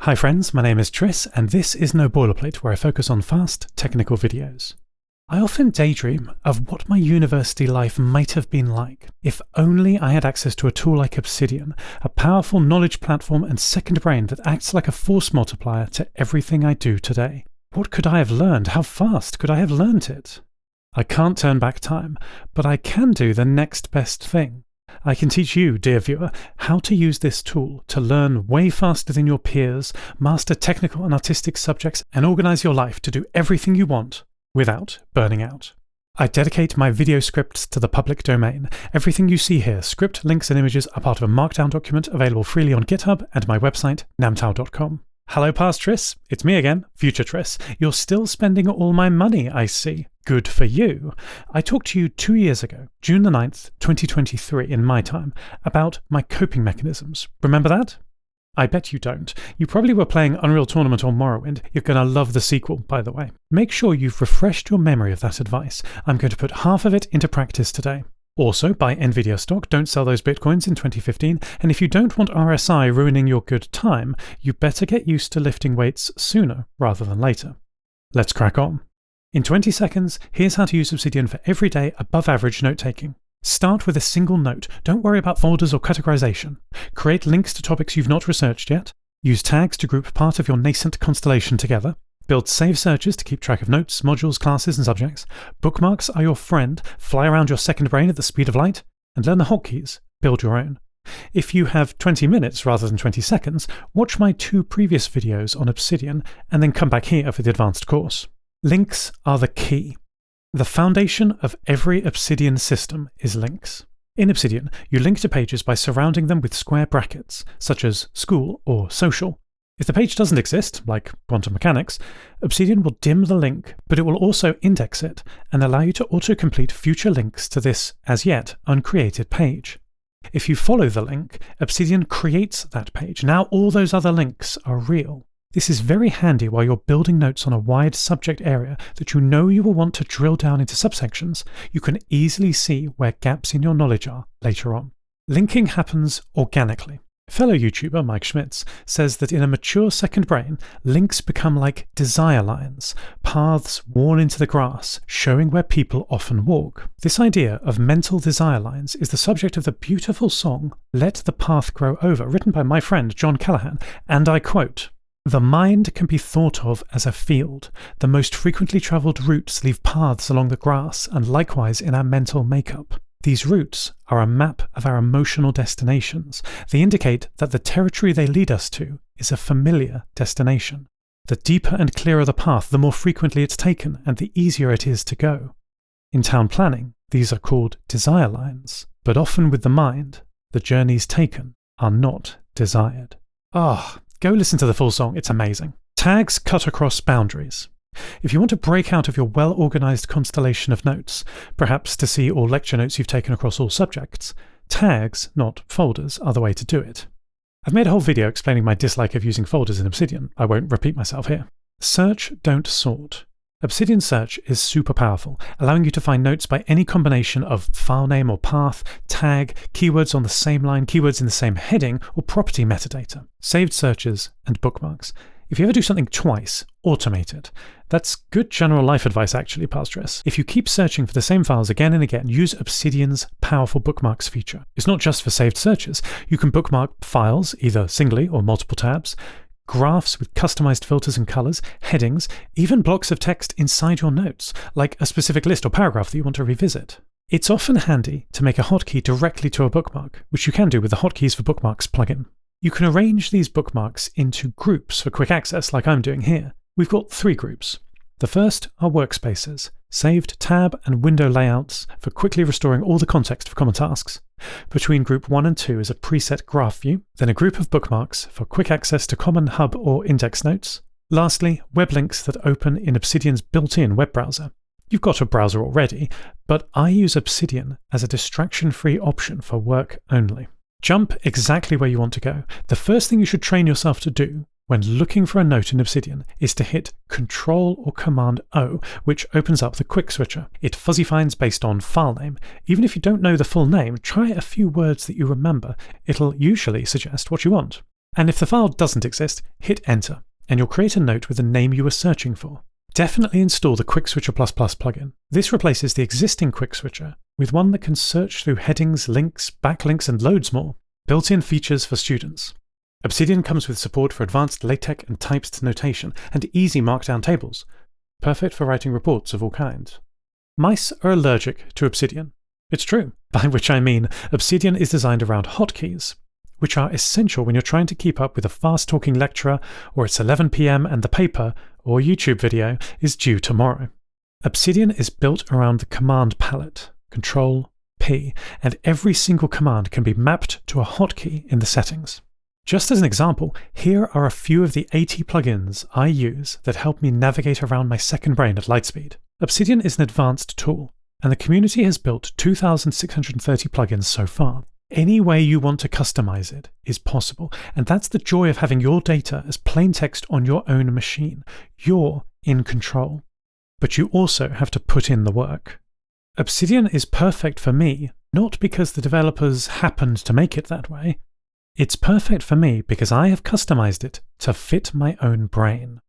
Hi friends, my name is Tris, and this is No Boilerplate, where I focus on fast, technical videos. I often daydream of what my university life might have been like if only I had access to a tool like Obsidian, a powerful knowledge platform and second brain that acts like a force multiplier to everything I do today. What could I have learned? How fast could I have learnt it? I can't turn back time, but I can do the next best thing. I can teach you, dear viewer, how to use this tool to learn way faster than your peers, master technical and artistic subjects, and organize your life to do everything you want without burning out. I dedicate my video scripts to the public domain. Everything you see here, script, links, and images, are part of a markdown document available freely on GitHub and my website, namtao.com. Hello, past Tris. It's me again, future Tris. You're still spending all my money, I see. Good for you. I talked to you 2 years ago, June the 9th, 2023, in my time, about my coping mechanisms. Remember that? I bet you don't. You probably were playing Unreal Tournament or Morrowind. You're going to love the sequel, by the way. Make sure you've refreshed your memory of that advice. I'm going to put half of it into practice today. Also, buy Nvidia stock, don't sell those bitcoins in 2015, and if you don't want RSI ruining your good time, you better get used to lifting weights sooner rather than later. Let's crack on. In 20 seconds, here's how to use Obsidian for everyday, above-average note-taking. Start with a single note. Don't worry about folders or categorization. Create links to topics you've not researched yet. Use tags to group part of your nascent constellation together. Build save searches to keep track of notes, modules, classes, and subjects. Bookmarks are your friend. Fly around your second brain at the speed of light. And learn the hotkeys. Build your own. If you have 20 minutes rather than 20 seconds, watch my 2 previous videos on Obsidian and then come back here for the advanced course. Links are the key. The foundation of every Obsidian system is links. In Obsidian, you link to pages by surrounding them with square brackets, such as school or social. If the page doesn't exist, like quantum mechanics, Obsidian will dim the link, but it will also index it and allow you to autocomplete future links to this as yet uncreated page. If you follow the link, Obsidian creates that page. Now all those other links are real. This is very handy while you're building notes on a wide subject area that you know you will want to drill down into subsections. You can easily see where gaps in your knowledge are later on. Linking happens organically. Fellow YouTuber Mike Schmitz says that in a mature second brain, links become like desire lines, paths worn into the grass, showing where people often walk. This idea of mental desire lines is the subject of the beautiful song Let the Path Grow Over, written by my friend John Callahan, and I quote, "The mind can be thought of as a field. The most frequently travelled routes leave paths along the grass and likewise in our mental makeup. These routes are a map of our emotional destinations. They indicate that the territory they lead us to is a familiar destination. The deeper and clearer the path, the more frequently it's taken and the easier it is to go. In town planning, these are called desire lines, but often with the mind, the journeys taken are not desired." Go listen to the full song, it's amazing. Tags cut across boundaries. If you want to break out of your well-organized constellation of notes, perhaps to see all lecture notes you've taken across all subjects, tags, not folders, are the way to do it. I've made a whole video explaining my dislike of using folders in Obsidian. I won't repeat myself here. Search, don't sort. Obsidian Search is super powerful, allowing you to find notes by any combination of file name or path, tag, keywords on the same line, keywords in the same heading, or property metadata, saved searches, and bookmarks. If you ever do something twice, automate it. That's good general life advice actually, past Tris. If you keep searching for the same files again and again, use Obsidian's powerful bookmarks feature. It's not just for saved searches. You can bookmark files, either singly or multiple tabs, graphs with customized filters and colors, headings, even blocks of text inside your notes, like a specific list or paragraph that you want to revisit. It's often handy to make a hotkey directly to a bookmark, which you can do with the Hotkeys for Bookmarks plugin. You can arrange these bookmarks into groups for quick access, like I'm doing here. We've got 3 groups. The first are workspaces, saved tab and window layouts for quickly restoring all the context for common tasks. Between group 1 and 2 is a preset graph view, then a group of bookmarks for quick access to common hub or index notes. Lastly, web links that open in Obsidian's built-in web browser. You've got a browser already, but I use Obsidian as a distraction-free option for work only. Jump exactly where you want to go. The first thing you should train yourself to do when looking for a note in Obsidian is to hit Ctrl or Command O, which opens up the quick switcher. It fuzzy finds based on file name. Even if you don't know the full name, try a few words that you remember. It'll usually suggest what you want. And if the file doesn't exist, hit enter, and you'll create a note with the name you were searching for. Definitely install the QuickSwitcher++ plugin. This replaces the existing QuickSwitcher with one that can search through headings, links, backlinks, and loads more. Built-in features for students. Obsidian comes with support for advanced LaTeX and typed notation, and easy markdown tables. Perfect for writing reports of all kinds. Mice are allergic to Obsidian. It's true, by which I mean Obsidian is designed around hotkeys, which are essential when you're trying to keep up with a fast-talking lecturer, or it's 11 PM and the paper or YouTube video is due tomorrow. Obsidian is built around the command palette, Control P, and every single command can be mapped to a hotkey in the settings. Just as an example, here are a few of the 80 plugins I use that help me navigate around my second brain at light speed. Obsidian is an advanced tool, and the community has built 2,630 plugins so far. Any way you want to customize it is possible, and that's the joy of having your data as plain text on your own machine. You're in control. But you also have to put in the work. Obsidian is perfect for me, not because the developers happened to make it that way. It's perfect for me because I have customized it to fit my own brain.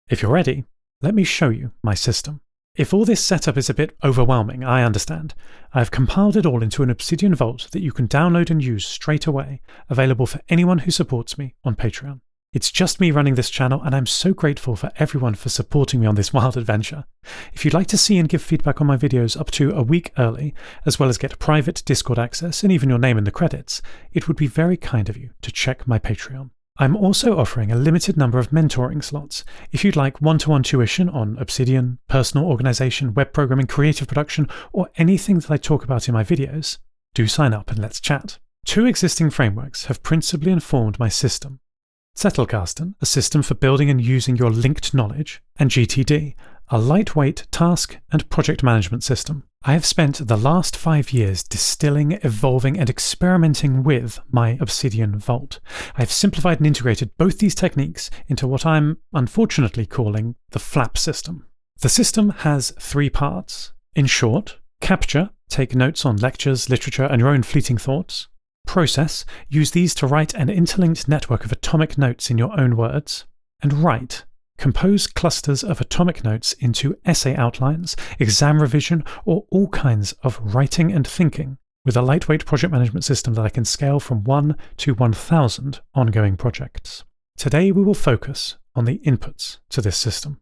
If you're ready, let me show you my system. If all this setup is a bit overwhelming, I understand. I've compiled it all into an Obsidian Vault that you can download and use straight away, available for anyone who supports me on Patreon. It's just me running this channel, and I'm so grateful for everyone for supporting me on this wild adventure. If you'd like to see and give feedback on my videos up to a week early, as well as get private Discord access and even your name in the credits, it would be very kind of you to check my Patreon. I'm also offering a limited number of mentoring slots. If you'd like one-to-one tuition on Obsidian, personal organization, web programming, creative production, or anything that I talk about in my videos, do sign up and let's chat. 2 existing frameworks have principally informed my system. Zettelkasten, a system for building and using your linked knowledge, and GTD, a lightweight task and project management system. I have spent the last 5 years distilling, evolving, and experimenting with my Obsidian Vault. I've simplified and integrated both these techniques into what I'm unfortunately calling the FLAP system. The system has 3 parts. In short, capture, take notes on lectures, literature, and your own fleeting thoughts. Process, use these to write an interlinked network of atomic notes in your own words. And write, compose clusters of atomic notes into essay outlines, exam revision, or all kinds of writing and thinking with a lightweight project management system that I can scale from 1 to 1,000 ongoing projects. Today we will focus on the inputs to this system.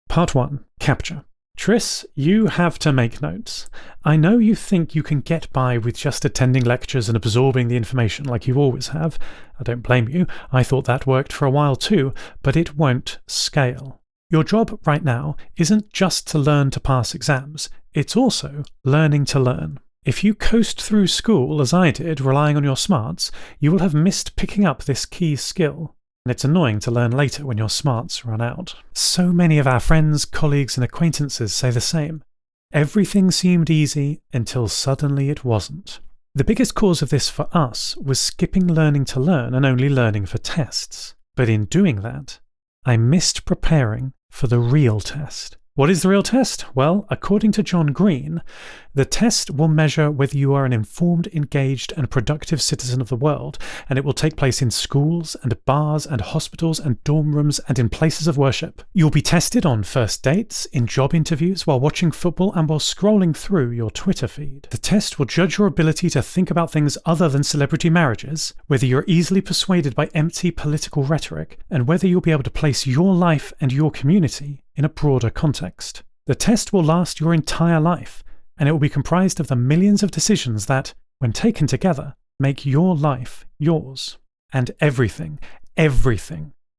Part 1. Capture. Tris, you have to make notes. I know you think you can get by with just attending lectures and absorbing the information like you always have. I don't blame you. I thought that worked for a while too, but it won't scale. Your job right now isn't just to learn to pass exams, it's also learning to learn. If you coast through school as I did, relying on your smarts, you will have missed picking up this key skill. And it's annoying to learn later when your smarts run out. So many of our friends, colleagues, and acquaintances say the same. Everything seemed easy until suddenly it wasn't. The biggest cause of this for us was skipping learning to learn and only learning for tests. But in doing that, I missed preparing for the real test. What is the real test? Well, according to John Green, the test will measure whether you are an informed, engaged, and productive citizen of the world, and it will take place in schools and bars and hospitals and dorm rooms and in places of worship. You'll be tested on first dates, in job interviews, while watching football, and while scrolling through your Twitter feed. The test will judge your ability to think about things other than celebrity marriages, whether you're easily persuaded by empty political rhetoric, and whether you'll be able to place your life and your community in a broader context. The test will last your entire life, and it will be comprised of the millions of decisions that, when taken together, make your life yours. And everything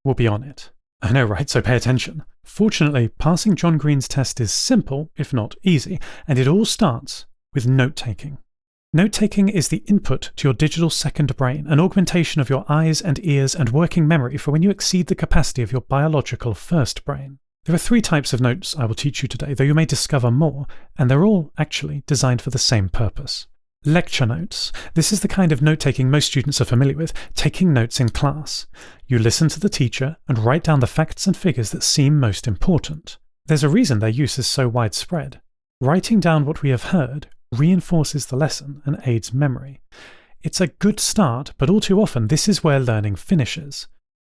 will be on it. I know, right? So pay attention. Fortunately, passing John Green's test is simple, if not easy, and it all starts with note-taking. Note-taking is the input to your digital second brain, an augmentation of your eyes and ears and working memory for when you exceed the capacity of your biological first brain. There are 3 types of notes I will teach you today, though you may discover more, and they're all actually designed for the same purpose. Lecture notes. This is the kind of note-taking most students are familiar with, taking notes in class. You listen to the teacher and write down the facts and figures that seem most important. There's a reason their use is so widespread. Writing down what we have heard reinforces the lesson and aids memory. It's a good start, but all too often this is where learning finishes.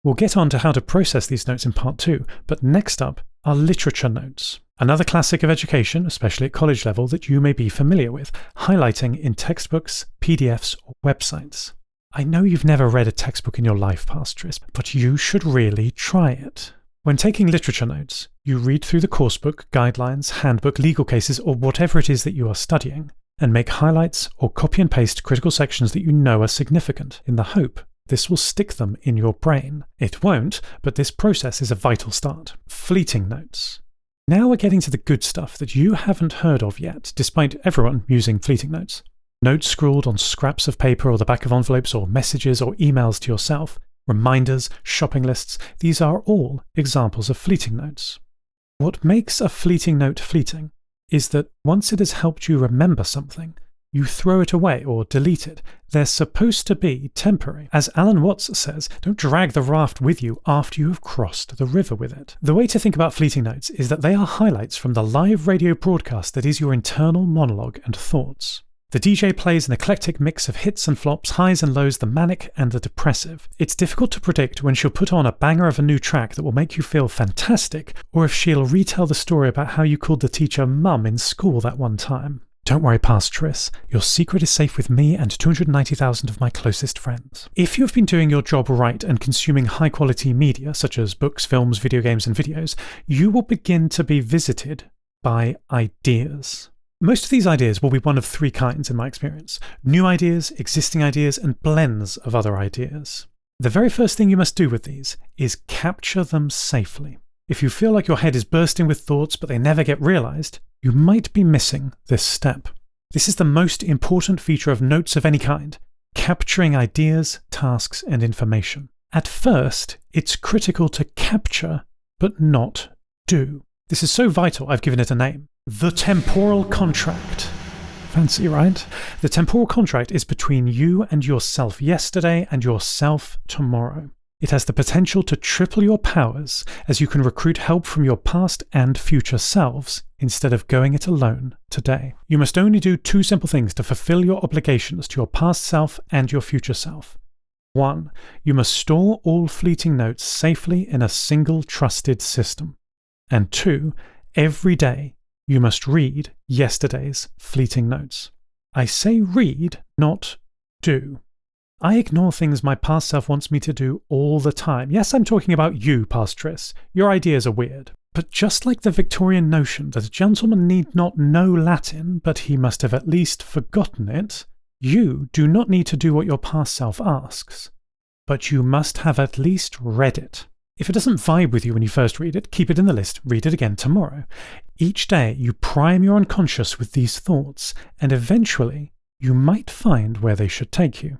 We'll get on to how to process these notes in part 2, but next up are literature notes. Another classic of education, especially at college level, that you may be familiar with, highlighting in textbooks, PDFs, or websites. I know you've never read a textbook in your life past Tris, but you should really try it. When taking literature notes, you read through the coursebook, guidelines, handbook, legal cases, or whatever it is that you are studying, and make highlights or copy and paste critical sections that you know are significant, in the hope this will stick them in your brain. It won't, but this process is a vital start. Fleeting notes. Now we're getting to the good stuff that you haven't heard of yet, despite everyone using fleeting notes. Notes scrawled on scraps of paper or the back of envelopes or messages or emails to yourself, reminders, shopping lists, these are all examples of fleeting notes. What makes a fleeting note fleeting is that once it has helped you remember something, you throw it away or delete it. They're supposed to be temporary. As Alan Watts says, don't drag the raft with you after you have crossed the river with it. The way to think about fleeting notes is that they are highlights from the live radio broadcast that is your internal monologue and thoughts. The DJ plays an eclectic mix of hits and flops, highs and lows, the manic and the depressive. It's difficult to predict when she'll put on a banger of a new track that will make you feel fantastic, or if she'll retell the story about how you called the teacher mum in school that one time. Don't worry, past Tris. Your secret is safe with me and 290,000 of my closest friends. If you've been doing your job right and consuming high-quality media, such as books, films, video games, and videos, you will begin to be visited by ideas. Most of these ideas will be one of 3 kinds in my experience: new ideas, existing ideas, and blends of other ideas. The very first thing you must do with these is capture them safely. If you feel like your head is bursting with thoughts but they never get realized, you might be missing this step. This is the most important feature of notes of any kind: capturing ideas, tasks, and information. At first, it's critical to capture, but not do. This is so vital, I've given it a name: the temporal contract. Fancy, right? The temporal contract is between you and yourself yesterday and yourself tomorrow. It has the potential to triple your powers, as you can recruit help from your past and future selves instead of going it alone today. You must only do 2 simple things to fulfill your obligations to your past self and your future self. 1. You must store all fleeting notes safely in a single trusted system. And 2. Every day, you must read yesterday's fleeting notes. I say read, not do. I ignore things my past self wants me to do all the time. Yes, I'm talking about you, past Tris. Your ideas are weird. But just like the Victorian notion that a gentleman need not know Latin, but he must have at least forgotten it, you do not need to do what your past self asks. But you must have at least read it. If it doesn't vibe with you when you first read it, keep it in the list, read it again tomorrow. Each day you prime your unconscious with these thoughts, and eventually you might find where they should take you.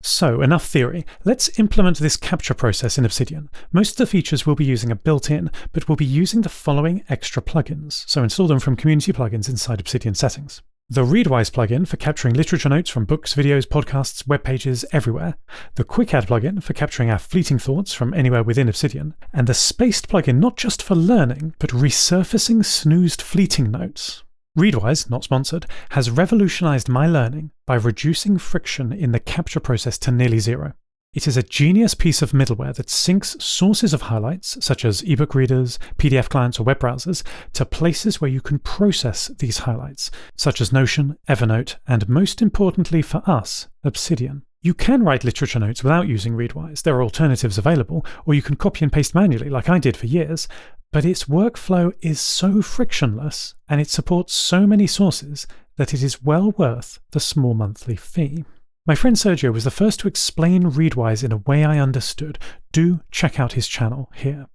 So, enough theory. Let's implement this capture process in Obsidian. Most of the features we'll be using are built-in, but we'll be using the following extra plugins, so install them from community plugins inside Obsidian settings. The Readwise plugin for capturing literature notes from books, videos, podcasts, web pages, everywhere. The QuickAdd plugin for capturing our fleeting thoughts from anywhere within Obsidian. And the Spaced plugin not just for learning, but resurfacing snoozed fleeting notes. Readwise, not sponsored, has revolutionized my learning by reducing friction in the capture process to nearly 0. It is a genius piece of middleware that syncs sources of highlights, such as ebook readers, PDF clients, or web browsers, to places where you can process these highlights, such as Notion, Evernote, and most importantly for us, Obsidian. You can write literature notes without using Readwise. There are alternatives available, or you can copy and paste manually like I did for years, but its workflow is so frictionless and it supports so many sources that it is well worth the small monthly fee. My friend Sergio was the first to explain Readwise in a way I understood. Do check out his channel here.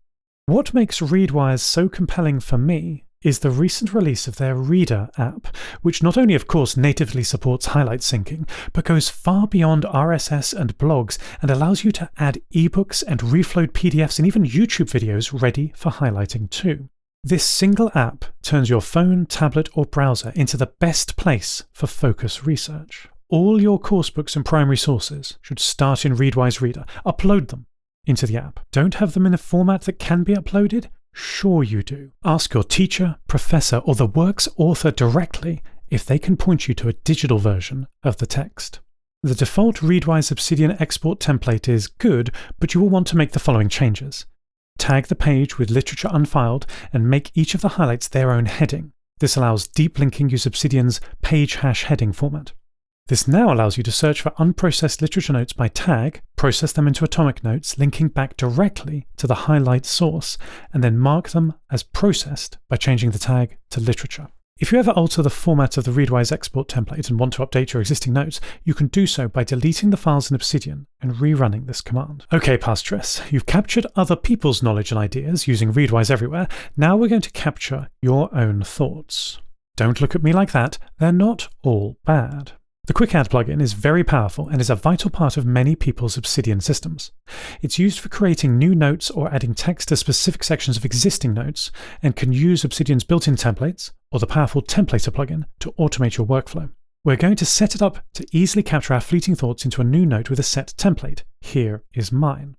What makes Readwise so compelling for me is the recent release of their Reader app, which not only of course natively supports highlight syncing, but goes far beyond RSS and blogs and allows you to add ebooks and reflowed PDFs and even YouTube videos ready for highlighting too. This single app turns your phone, tablet, or browser into the best place for focus research. All your coursebooks and primary sources should start in Readwise Reader. Upload them into the app. Don't have them in a format that can be uploaded? Sure you do. Ask your teacher, professor, or the work's author directly if they can point you to a digital version of the text. The default Readwise Obsidian export template is good, but you will want to make the following changes. Tag the page with literature unfiled and make each of the highlights their own heading. This allows deep linking using Obsidian's page hash heading format. This now allows you to search for unprocessed literature notes by tag, process them into atomic notes, linking back directly to the highlight source, and then mark them as processed by changing the tag to literature. If you ever alter the format of the Readwise export template and want to update your existing notes, you can do so by deleting the files in Obsidian and rerunning this command. Okay, past Tris, you've captured other people's knowledge and ideas using Readwise everywhere. Now we're going to capture your own thoughts. Don't look at me like that, they're not all bad. The QuickAdd plugin is very powerful and is a vital part of many people's Obsidian systems. It's used for creating new notes or adding text to specific sections of existing notes, and can use Obsidian's built-in templates or the powerful Templater plugin to automate your workflow. We're going to set it up to easily capture our fleeting thoughts into a new note with a set template. Here is mine.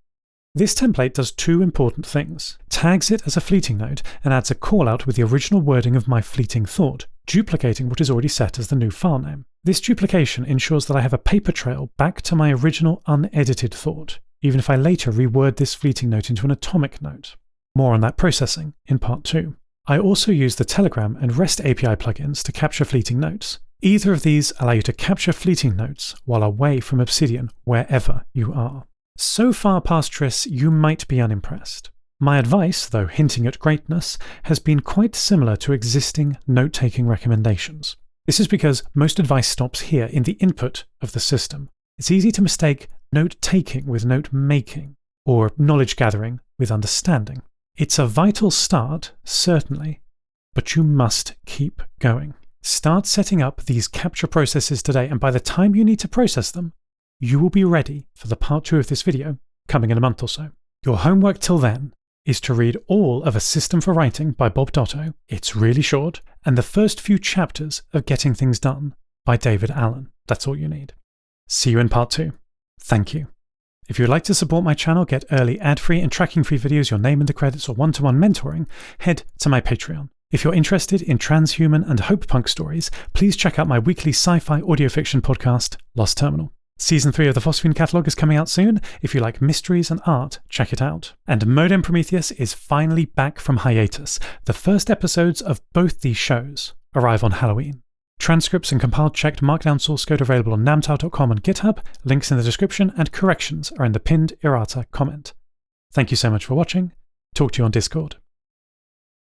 This template does two important things: tags it as a fleeting note and adds a callout with the original wording of my fleeting thought, duplicating what is already set as the new file name. This duplication ensures that I have a paper trail back to my original unedited thought, even if I later reword this fleeting note into an atomic note. More on that processing in part 2. I also use the Telegram and REST API plugins to capture fleeting notes. Either of these allow you to capture fleeting notes while away from Obsidian wherever you are. So far past Tris, you might be unimpressed. My advice, though hinting at greatness, has been quite similar to existing note-taking recommendations. This is because most advice stops here in the input of the system. It's easy to mistake note-taking with note-making, or knowledge-gathering with understanding. It's a vital start, certainly, but you must keep going. Start setting up these capture processes today, and by the time you need to process them, you will be ready for the part 2 of this video, coming in a month or so. Your homework till then is to read all of A System for Writing by Bob Dotto, it's really short, and the first few chapters of Getting Things Done by David Allen. That's all you need. See you in part 2. Thank you. If you would like to support my channel, get early ad-free and tracking-free videos, your name in the credits, or one-to-one mentoring, head to my Patreon. If you're interested in transhuman and hope punk stories, please check out my weekly sci-fi audio fiction podcast, Lost Terminal. Season 3 of the Phosphine Catalogue is coming out soon. If you like mysteries and art, check it out. And Modem Prometheus is finally back from hiatus. The first episodes of both these shows arrive on Halloween. Transcripts and compiled checked markdown source code available on namtao.com and GitHub. Links in the description, and corrections are in the pinned ERRATA comment. Thank you so much for watching. Talk to you on Discord.